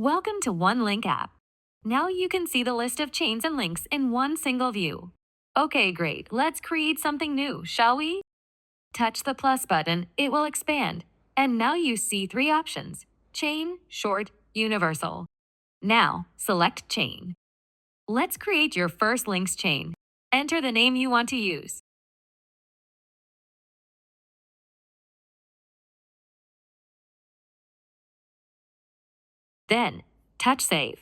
Welcome to OneLink app. Now you can see the list of chains and links in one single view. Okay, great. Let's create something new, shall we? Touch the plus button, it will expand. And now you see three options: chain, short, universal. Now, select chain. Let's create your first links chain. Enter the name you want to use. Then, touch save.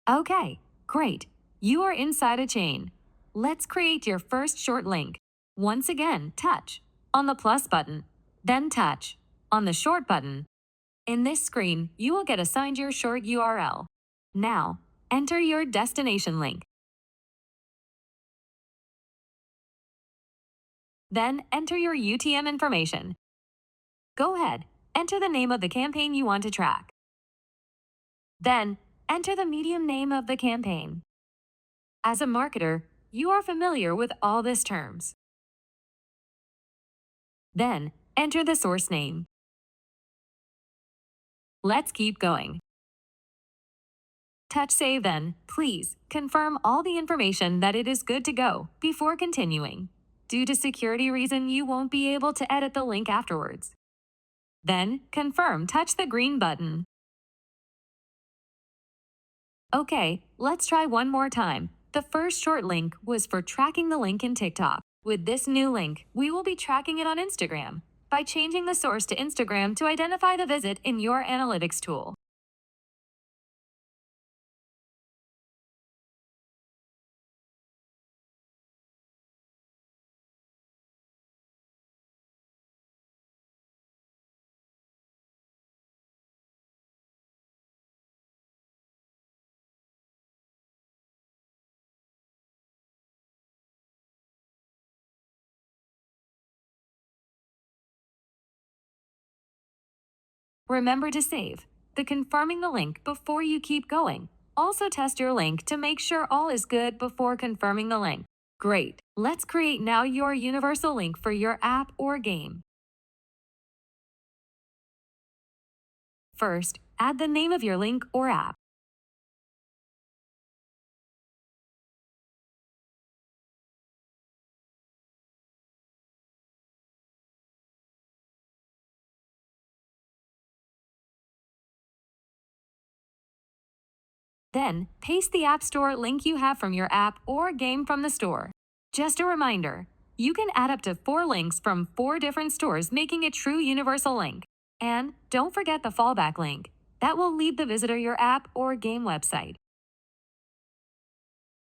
Okay, great. You are inside a chain. Let's create your first short link. Once again, touch on the plus button, then touch on the short button. In this screen, you will get assigned your short URL. Now, enter your destination link. Then enter your UTM information. Go ahead, enter the name of the campaign you want to track. Then, enter the medium name of the campaign. As a marketer, you are familiar with all these terms. Then, enter the source name. Let's keep going. Touch save then. Please confirm all the information that it is good to go before continuing. Due to security reason, you won't be able to edit the link afterwards. Then, confirm, touch the green button. Okay, let's try one more time. The first short link was for tracking the link in TikTok. With this new link, we will be tracking it on Instagram by changing the source to Instagram to identify the visit in your analytics tool. Remember to save the confirming the link before you keep going. Also test your link to make sure all is good before confirming the link. Great. Let's create now your universal link for your app or game. First, add the name of your link or app. Then, paste the App Store link you have from your app or game from the store. Just a reminder, you can add up to 4 links from 4 different stores, making a true universal link. And don't forget the fallback link. That will lead the visitor your app or game website.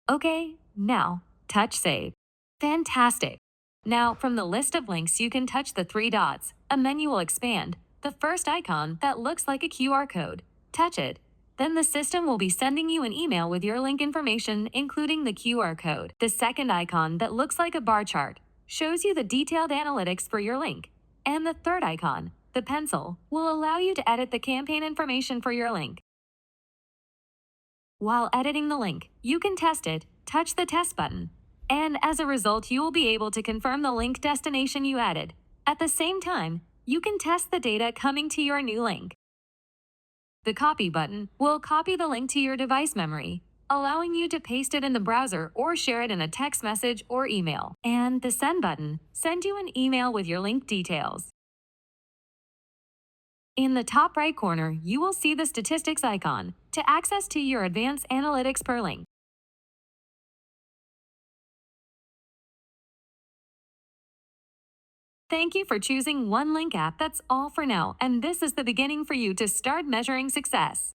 Okay, now touch save. Fantastic. Now, from the list of links, you can touch the 3 dots. A menu will expand. The first icon that looks like a QR code. Touch it. Then the system will be sending you an email with your link information, including the QR code. The second icon that looks like a bar chart shows you the detailed analytics for your link. And the third icon, the pencil, will allow you to edit the campaign information for your link. While editing the link, you can test it. Touch the test button. And as a result, you will be able to confirm the link destination you added. At the same time, you can test the data coming to your new link. The copy button will copy the link to your device memory, allowing you to paste it in the browser or share it in a text message or email. And the send button sends you an email with your link details. In the top right corner, you will see the statistics icon to access to your advanced analytics per link. Thank you for choosing OneLink app. That's all for now, and this is the beginning for you to start measuring success.